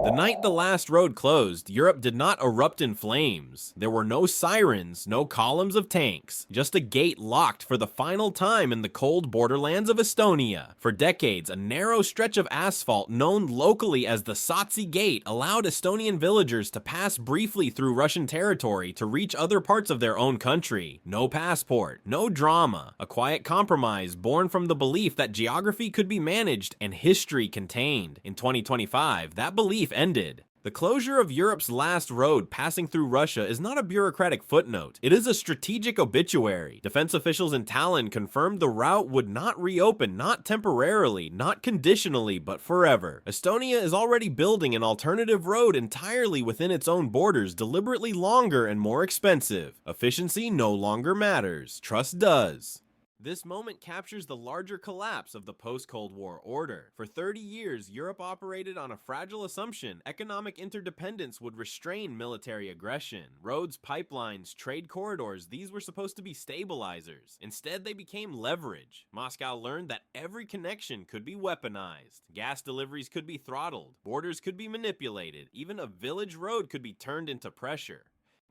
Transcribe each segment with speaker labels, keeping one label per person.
Speaker 1: The night the last road closed, Europe did not erupt in flames. There were no sirens, no columns of tanks, just a gate locked for the final time in the cold borderlands of Estonia. For decades, a narrow stretch of asphalt known locally as the Sootsi Gate allowed Estonian villagers to pass briefly through Russian territory to reach other parts of their own country. No passport, no drama, a quiet compromise born from the belief that geography could be managed and history contained. In 2025, that belief ended. The closure of Europe's last road passing through Russia is not a bureaucratic footnote. It is a strategic obituary. Defense officials in Tallinn confirmed the route would not reopen, not temporarily, not conditionally, but forever. Estonia is already building an alternative road entirely within its own borders, deliberately longer and more expensive. Efficiency no longer matters. Trust does. This moment captures the larger collapse of the post-Cold War order. For 30 years, Europe operated on a fragile assumption: economic interdependence would restrain military aggression. Roads, pipelines, trade corridors, these were supposed to be stabilizers. Instead, they became leverage. Moscow learned that every connection could be weaponized. Gas deliveries could be throttled. Borders could be manipulated. Even a village road could be turned into pressure.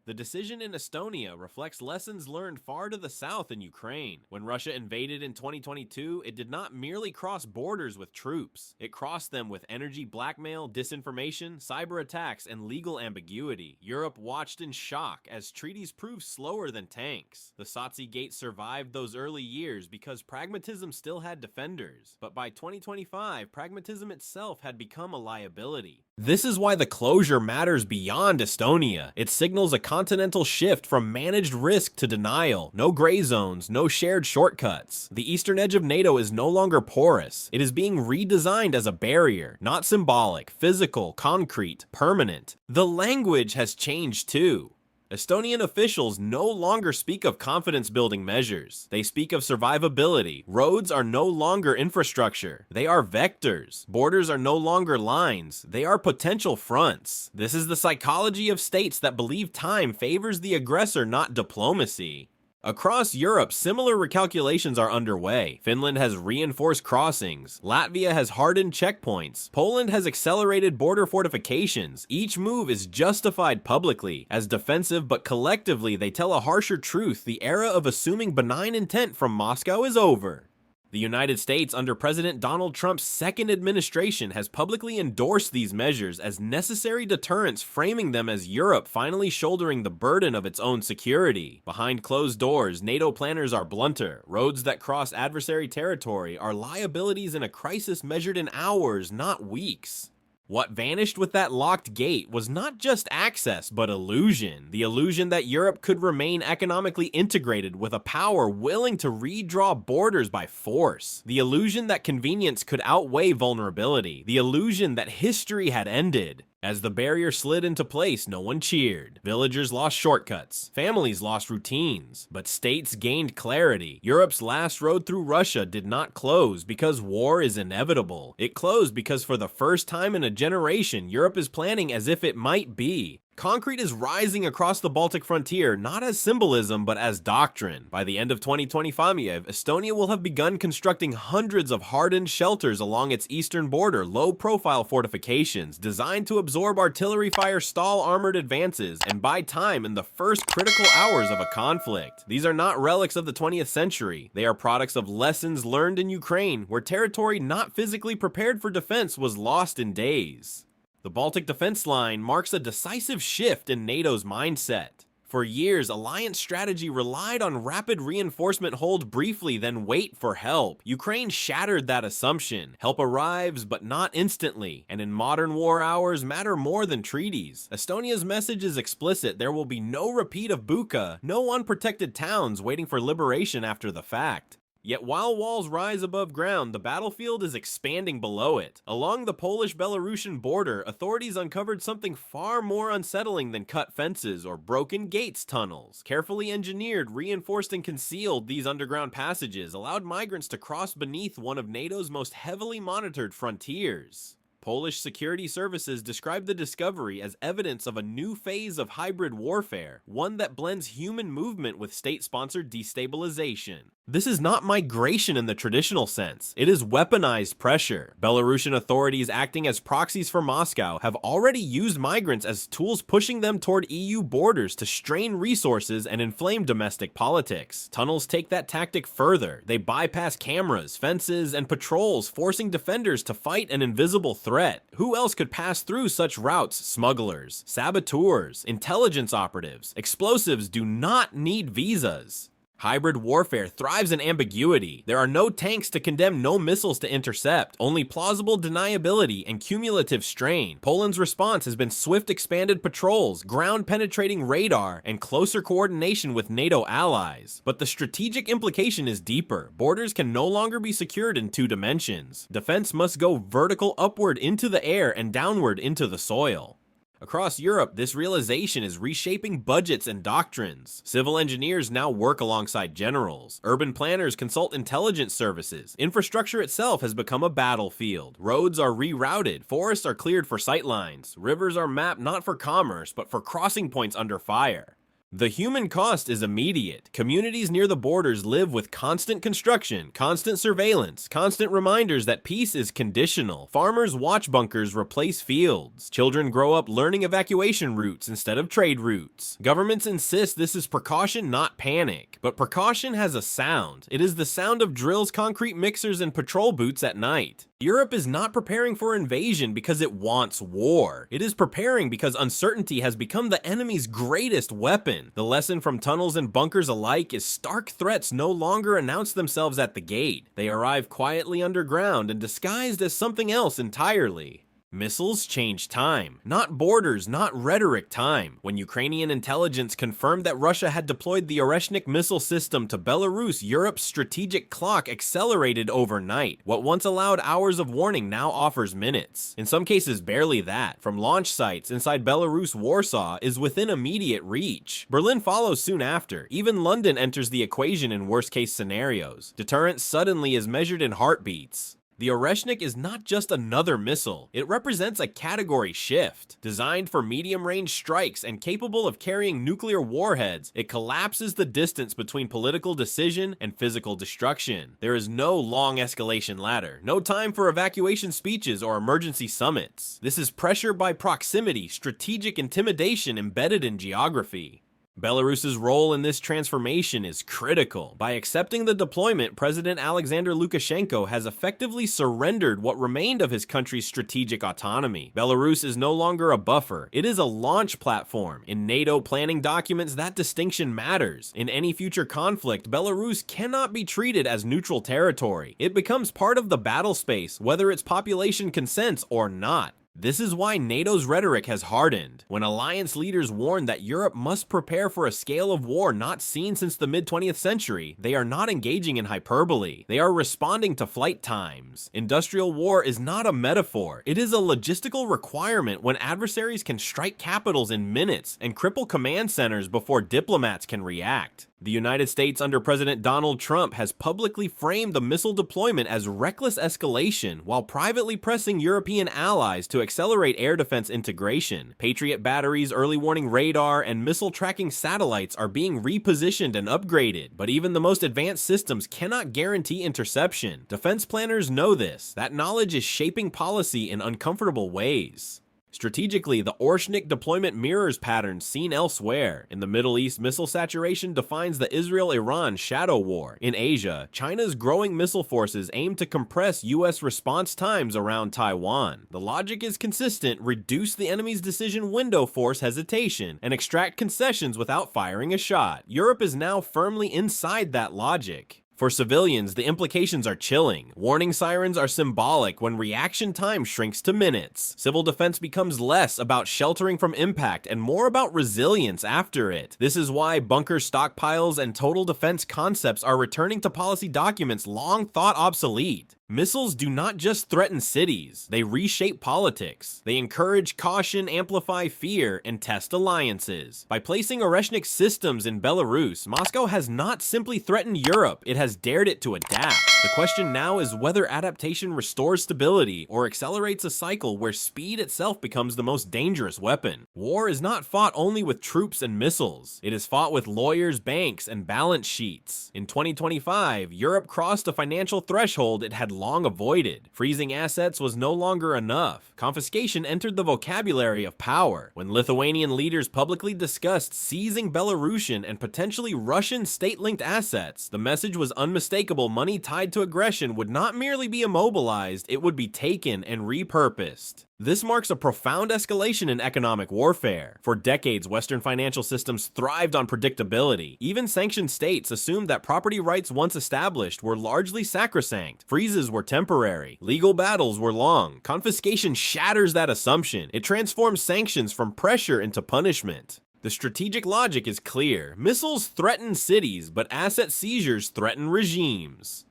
Speaker 1: The decision in Estonia reflects lessons learned far to the south in Ukraine. When Russia invaded in 2022, it did not merely cross borders with troops. It crossed them with energy blackmail, disinformation, cyber attacks, and legal ambiguity. Europe watched in shock as treaties proved slower than tanks. The Sootsi Gate survived those early years because pragmatism still had defenders. But by 2025, pragmatism itself had become a liability. This is why the closure matters beyond Estonia. It signals a continental shift from managed risk to denial. No gray zones, no shared shortcuts. The eastern edge of NATO is no longer porous. It is being redesigned as a barrier, not symbolic, physical, concrete, permanent. The language has changed too. Estonian officials no longer speak of confidence-building measures. They speak of survivability. Roads are no longer infrastructure. They are vectors. Borders are no longer lines. They are potential fronts. This is the psychology of states that believe time favors the aggressor, not diplomacy. Across Europe, similar recalculations are underway. Finland has reinforced crossings. Latvia has hardened checkpoints. Poland has accelerated border fortifications. Each move is justified publicly as defensive, but collectively they tell a harsher truth: the era of assuming benign intent from Moscow is over. The United States, under President Donald Trump's second administration, has publicly endorsed these measures as necessary deterrents, framing them as Europe finally shouldering the burden of its own security. Behind closed doors, NATO planners are blunter. Roads that cross adversary territory are liabilities in a crisis measured in hours, not weeks. What vanished with that locked gate was not just access, but illusion. The illusion that Europe could remain economically integrated with a power willing to redraw borders by force. The illusion that convenience could outweigh vulnerability. The illusion that history had ended. As the barrier slid into place, no one cheered. Villagers lost shortcuts. Families lost routines. But states gained clarity. Europe's last road through Russia did not close because war is inevitable. It closed because for the first time in a generation, Europe is planning as if it might be. Concrete is rising across the Baltic frontier, not as symbolism, but as doctrine. By the end of 2025, Estonia will have begun constructing hundreds of hardened shelters along its eastern border, low-profile fortifications designed to absorb artillery fire, stall armored advances, and buy time in the first critical hours of a conflict. These are not relics of the 20th century. They are products of lessons learned in Ukraine, where territory not physically prepared for defense was lost in days. The Baltic defense line marks a decisive shift in NATO's mindset. For years, alliance strategy relied on rapid reinforcement, hold briefly, then wait for help. Ukraine shattered that assumption. Help arrives, but not instantly, and in modern war, hours matter more than treaties. Estonia's message is explicit: there will be no repeat of Bucha, no unprotected towns waiting for liberation after the fact. Yet while walls rise above ground, the battlefield is expanding below it. Along the Polish-Belarusian border, authorities uncovered something far more unsettling than cut fences or broken gates tunnels. Carefully engineered, reinforced, and concealed, these underground passages allowed migrants to cross beneath one of NATO's most heavily monitored frontiers. Polish security services describe the discovery as evidence of a new phase of hybrid warfare, one that blends human movement with state-sponsored destabilization. This is not migration in the traditional sense. It is weaponized pressure. Belarusian authorities acting as proxies for Moscow have already used migrants as tools pushing them toward EU borders to strain resources and inflame domestic politics. Tunnels take that tactic further. They bypass cameras, fences, and patrols, forcing defenders to fight an invisible threat. Who else could pass through such routes? Smugglers, saboteurs, intelligence operatives. Explosives do not need visas. Hybrid warfare thrives in ambiguity. There are no tanks to condemn, no missiles to intercept, only plausible deniability and cumulative strain. Poland's response has been swift expanded patrols, ground-penetrating radar, and closer coordination with NATO allies. But the strategic implication is deeper. Borders can no longer be secured in two dimensions. Defense must go vertical upward into the air and downward into the soil. Across Europe, this realization is reshaping budgets and doctrines. Civil engineers now work alongside generals. Urban planners consult intelligence services. Infrastructure itself has become a battlefield. Roads are rerouted. Forests are cleared for sightlines. Rivers are mapped not for commerce, but for crossing points under fire. The human cost is immediate. Communities near the borders live with constant construction, constant surveillance, constant reminders that peace is conditional. Farmers watch bunkers replace fields. Children grow up learning evacuation routes instead of trade routes. Governments insist this is precaution, not panic. But precaution has a sound. It is the sound of drills, concrete mixers, and patrol boots at night. Europe is not preparing for invasion because it wants war. It is preparing because uncertainty has become the enemy's greatest weapon. The lesson from tunnels and bunkers alike is stark threats no longer announce themselves at the gate. They arrive quietly underground and disguised as something else entirely. Missiles change time. Not borders, not rhetoric, time. When Ukrainian intelligence confirmed that Russia had deployed the Oreshnik missile system to Belarus, Europe's strategic clock accelerated overnight. What once allowed hours of warning now offers minutes. In some cases, barely that. From launch sites inside Belarus, Warsaw is within immediate reach. Berlin follows soon after. Even London enters the equation in worst-case scenarios. Deterrence suddenly is measured in heartbeats. The Oreshnik is not just another missile, it represents a category shift. Designed for medium-range strikes and capable of carrying nuclear warheads, it collapses the distance between political decision and physical destruction. There is no long escalation ladder, no time for evacuation speeches or emergency summits. This is pressure by proximity, strategic intimidation embedded in geography. Belarus's role in this transformation is critical. By accepting the deployment, President Alexander Lukashenko has effectively surrendered what remained of his country's strategic autonomy. Belarus is no longer a buffer, it is a launch platform. In NATO planning documents, that distinction matters. In any future conflict, Belarus cannot be treated as neutral territory. It becomes part of the battle space, whether its population consents or not. This is why NATO's rhetoric has hardened. When alliance leaders warn that Europe must prepare for a scale of war not seen since the mid-20th century, they are not engaging in hyperbole. They are responding to flight times. Industrial war is not a metaphor. It is a logistical requirement when adversaries can strike capitals in minutes and cripple command centers before diplomats can react. The United States under President Donald Trump has publicly framed the missile deployment as reckless escalation while privately pressing European allies to accelerate air defense integration. Patriot batteries, early warning radar, and missile tracking satellites are being repositioned and upgraded, but even the most advanced systems cannot guarantee interception. Defense planners know this. That knowledge is shaping policy in uncomfortable ways. Strategically, the Oreshnik deployment mirrors patterns seen elsewhere. In the Middle East, missile saturation defines the Israel-Iran shadow war. In Asia, China's growing missile forces aim to compress U.S. response times around Taiwan. The logic is consistent: reduce the enemy's decision window, force hesitation, and extract concessions without firing a shot. Europe is now firmly inside that logic. For civilians, the implications are chilling. Warning sirens are symbolic when reaction time shrinks to minutes. Civil defense becomes less about sheltering from impact and more about resilience after it. This is why bunker stockpiles and total defense concepts are returning to policy documents long thought obsolete. Missiles do not just threaten cities, they reshape politics. They encourage caution, amplify fear, and test alliances. By placing Oreshnik systems in Belarus, Moscow has not simply threatened Europe, it has dared it to adapt. The question now is whether adaptation restores stability or accelerates a cycle where speed itself becomes the most dangerous weapon. War is not fought only with troops and missiles. It is fought with lawyers, banks, and balance sheets. In 2025, Europe crossed a financial threshold it had long avoided. Freezing assets was no longer enough. Confiscation entered the vocabulary of power. When Lithuanian leaders publicly discussed seizing Belarusian and potentially Russian state-linked assets, the message was unmistakable: money tied to aggression would not merely be immobilized, it would be taken and repurposed. This marks a profound escalation in economic warfare. For decades, Western financial systems thrived on predictability. Even sanctioned states assumed that property rights once established were largely sacrosanct. Freezes were temporary. Legal battles were long. Confiscation shatters that assumption. It transforms sanctions from pressure into punishment. The strategic logic is clear. Missiles threaten cities, but asset seizures threaten regimes.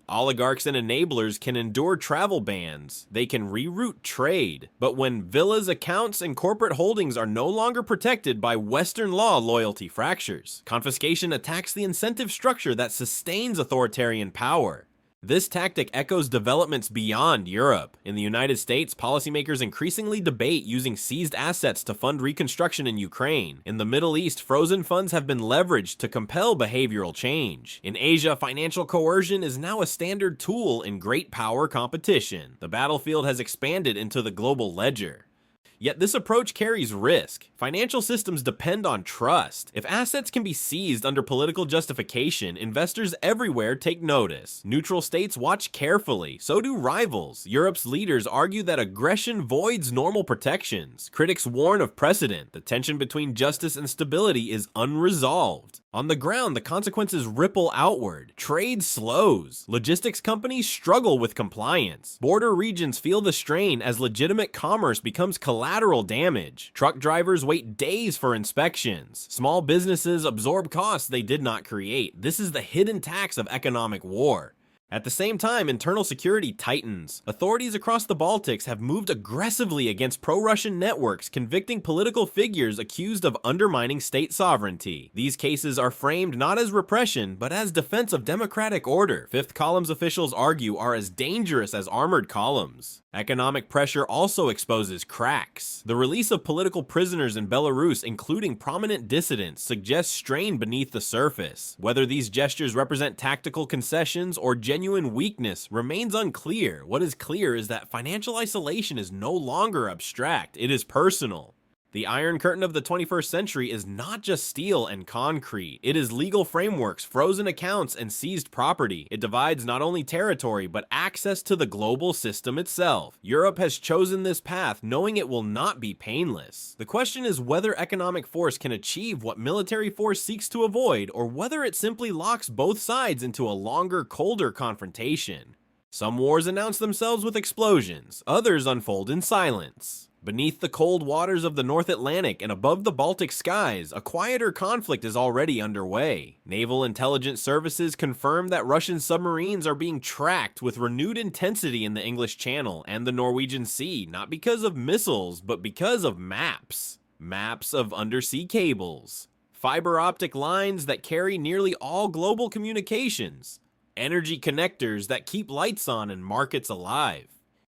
Speaker 1: Oligarchs and enablers can endure travel bans, they can reroute trade, but when villas, accounts, and corporate holdings are no longer protected by Western law, loyalty fractures. Confiscation attacks the incentive structure that sustains authoritarian power. This tactic echoes developments beyond Europe. In the United States, policymakers increasingly debate using seized assets to fund reconstruction in Ukraine. In the Middle East, frozen funds have been leveraged to compel behavioral change. In Asia, financial coercion is now a standard tool in great power competition. The battlefield has expanded into the global ledger. Yet this approach carries risk. Financial systems depend on trust. If assets can be seized under political justification, investors everywhere take notice. Neutral states watch carefully, so do rivals. Europe's leaders argue that aggression voids normal protections. Critics warn of precedent. The tension between justice and stability is unresolved. On the ground, the consequences ripple outward. Trade slows. Logistics companies struggle with compliance. Border regions feel the strain as legitimate commerce becomes collateral damage. Truck drivers wait days for inspections. Small businesses absorb costs they did not create. This is the hidden tax of economic war. At the same time, internal security tightens. Authorities across the Baltics have moved aggressively against pro-Russian networks, convicting political figures accused of undermining state sovereignty. These cases are framed not as repression, but as defense of democratic order. Fifth column's officials argue are as dangerous as armored columns. Economic pressure also exposes cracks. The release of political prisoners in Belarus, including prominent dissidents, suggests strain beneath the surface. Whether these gestures represent tactical concessions or genuine weakness remains unclear. What is clear is that financial isolation is no longer abstract, it is personal. The Iron Curtain of the 21st century is not just steel and concrete. It is legal frameworks, frozen accounts, and seized property. It divides not only territory, but access to the global system itself. Europe has chosen this path, knowing it will not be painless. The question is whether economic force can achieve what military force seeks to avoid, or whether it simply locks both sides into a longer, colder confrontation. Some wars announce themselves with explosions, others unfold in silence. Beneath the cold waters of the North Atlantic and above the Baltic skies, a quieter conflict is already underway. Naval intelligence services confirm that Russian submarines are being tracked with renewed intensity in the English Channel and the Norwegian Sea, not because of missiles, but because of maps. Maps of undersea cables. Fiber optic lines that carry nearly all global communications. Energy connectors that keep lights on and markets alive.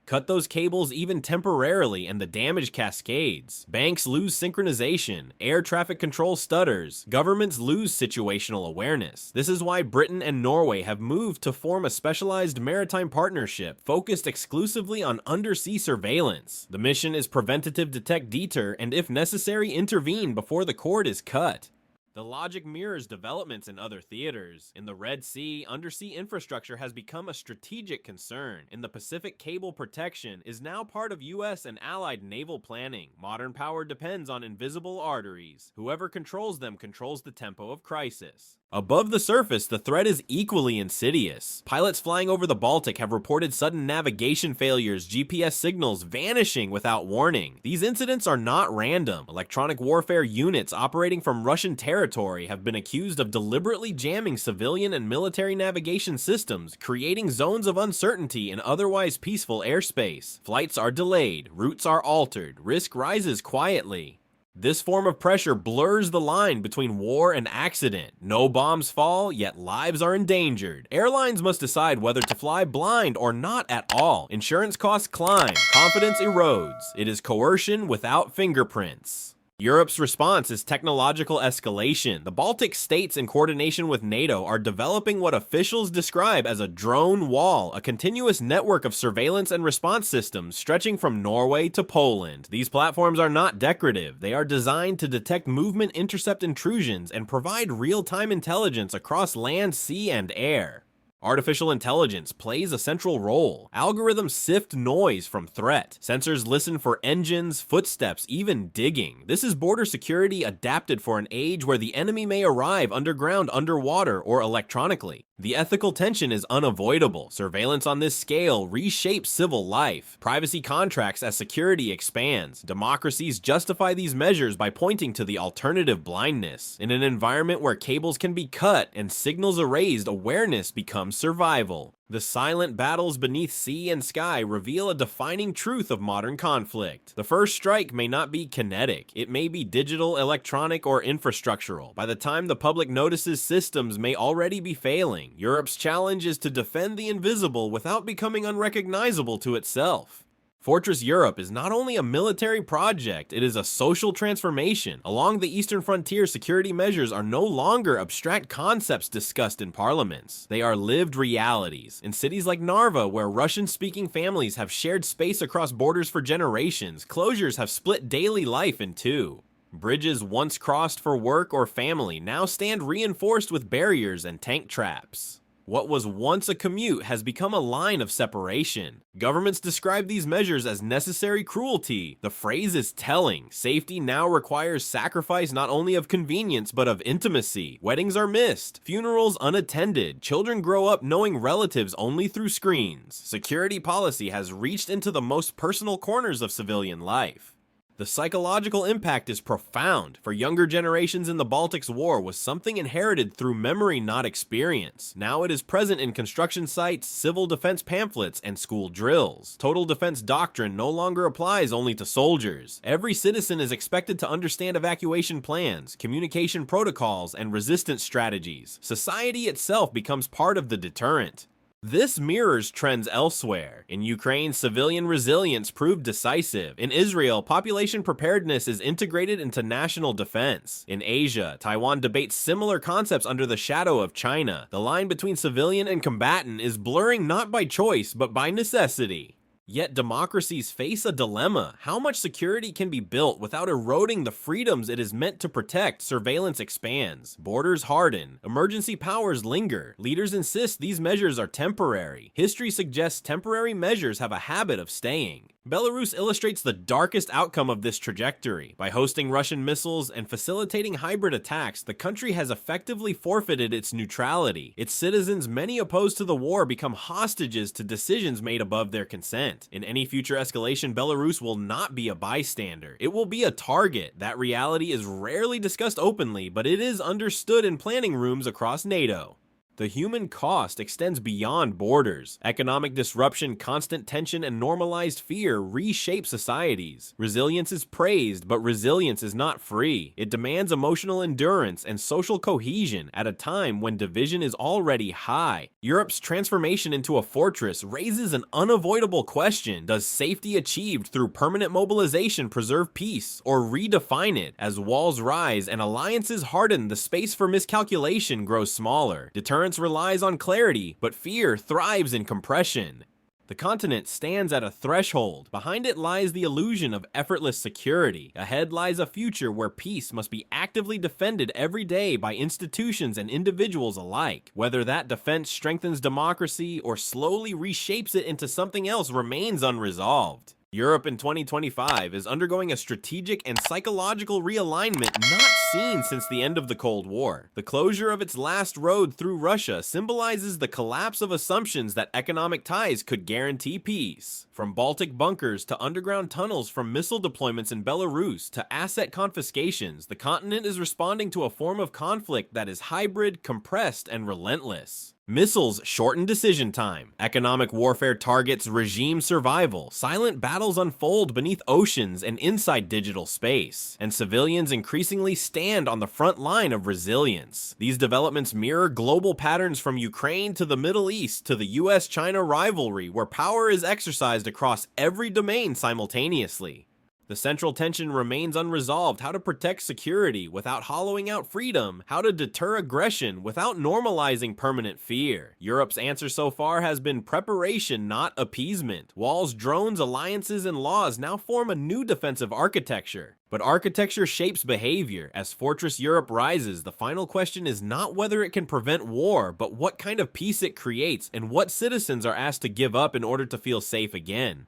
Speaker 1: Cut those cables even temporarily and the damage cascades. Banks lose synchronization, air traffic control stutters, governments lose situational awareness. This is why Britain and Norway have moved to form a specialized maritime partnership focused exclusively on undersea surveillance. The mission is preventative, detect, deter, and if necessary, intervene before the cord is cut. The logic mirrors developments in other theaters. In the Red Sea, undersea infrastructure has become a strategic concern. In the Pacific, cable protection is now part of US and allied naval planning. Modern power depends on invisible arteries. Whoever controls them controls the tempo of crisis. Above the surface, the threat is equally insidious. Pilots flying over the Baltic have reported sudden navigation failures, GPS signals vanishing without warning. These incidents are not random. Electronic warfare units operating from Russian territory territory have been accused of deliberately jamming civilian and military navigation systems, creating zones of uncertainty in otherwise peaceful airspace. Flights are delayed, routes are altered, risk rises quietly. This form of pressure blurs the line between war and accident. No bombs fall, yet lives are endangered. Airlines must decide whether to fly blind or not at all. Insurance costs climb, confidence erodes. It is coercion without fingerprints. Europe's response is technological escalation. The Baltic states, in coordination with NATO, are developing what officials describe as a drone wall, a continuous network of surveillance and response systems stretching from Norway to Poland. These platforms are not decorative. They are designed to detect movement, intercept intrusions, and provide real-time intelligence across land, sea, and air. Artificial intelligence plays a central role. Algorithms sift noise from threat. Sensors listen for engines, footsteps, even digging. This is border security adapted for an age where the enemy may arrive underground, underwater, or electronically. The ethical tension is unavoidable. Surveillance on this scale reshapes civil life. Privacy contracts as security expands. Democracies justify these measures by pointing to the alternative blindness. In an environment where cables can be cut and signals erased, awareness becomes survival. The silent battles beneath sea and sky reveal a defining truth of modern conflict. The first strike may not be kinetic. It may be digital, electronic, or infrastructural. By the time the public notices, systems may already be failing. Europe's challenge is to defend the invisible without becoming unrecognizable to itself. Fortress Europe is not only a military project, it is a social transformation. Along the eastern frontier, security measures are no longer abstract concepts discussed in parliaments. They are lived realities. In cities like Narva, where Russian-speaking families have shared space across borders for generations, closures have split daily life in two. Bridges once crossed for work or family now stand reinforced with barriers and tank traps. What was once a commute has become a line of separation. Governments describe these measures as necessary cruelty. The phrase is telling. Safety now requires sacrifice not only of convenience but of intimacy. Weddings are missed, funerals unattended, children grow up knowing relatives only through screens. Security policy has reached into the most personal corners of civilian life. The psychological impact is profound. For younger generations in the Baltic's war was something inherited through memory, not experience. Now it is present in construction sites, civil defense pamphlets, and school drills. Total defense doctrine no longer applies only to soldiers. Every citizen is expected to understand evacuation plans, communication protocols, and resistance strategies. Society itself becomes part of the deterrent. This mirrors trends elsewhere. In Ukraine, civilian resilience proved decisive. In Israel, population preparedness is integrated into national defense. In Asia, Taiwan debates similar concepts under the shadow of China. The line between civilian and combatant is blurring not by choice, but by necessity. Yet democracies face a dilemma. How much security can be built without eroding the freedoms it is meant to protect? Surveillance expands. Borders harden. Emergency powers linger. Leaders insist these measures are temporary. History suggests temporary measures have a habit of staying. Belarus illustrates the darkest outcome of this trajectory. By hosting Russian missiles and facilitating hybrid attacks, the country has effectively forfeited its neutrality. Its citizens, many opposed to the war, become hostages to decisions made above their consent. In any future escalation, Belarus will not be a bystander. It will be a target. That reality is rarely discussed openly, but it is understood in planning rooms across NATO. The human cost extends beyond borders. Economic disruption, constant tension, and normalized fear reshape societies. Resilience is praised, but resilience is not free. It demands emotional endurance and social cohesion at a time when division is already high. Europe's transformation into a fortress raises an unavoidable question. Does safety achieved through permanent mobilization preserve peace, or redefine it? As walls rise and alliances harden, the space for miscalculation grows smaller. Deterrence relies on clarity, but fear thrives in compression. The continent stands at a threshold. Behind it lies the illusion of effortless security. Ahead lies a future where peace must be actively defended every day by institutions and individuals alike. Whether that defense strengthens democracy or slowly reshapes it into something else remains unresolved. Europe in 2025 is undergoing a strategic and psychological realignment not seen since the end of the Cold War. The closure of its last road through Russia symbolizes the collapse of assumptions that economic ties could guarantee peace. From Baltic bunkers to underground tunnels, from missile deployments in Belarus to asset confiscations, the continent is responding to a form of conflict that is hybrid, compressed, and relentless. Missiles shorten decision time, economic warfare targets regime survival, silent battles unfold beneath oceans and inside digital space, and civilians increasingly stand on the front line of resilience. These developments mirror global patterns from Ukraine to the Middle East to the US-China rivalry, where power is exercised across every domain simultaneously. The central tension remains unresolved: how to protect security without hollowing out freedom, how to deter aggression without normalizing permanent fear. Europe's answer so far has been preparation, not appeasement. Walls, drones, alliances, and laws now form a new defensive architecture. But architecture shapes behavior. As Fortress Europe rises, the final question is not whether it can prevent war, but what kind of peace it creates and what citizens are asked to give up in order to feel safe again.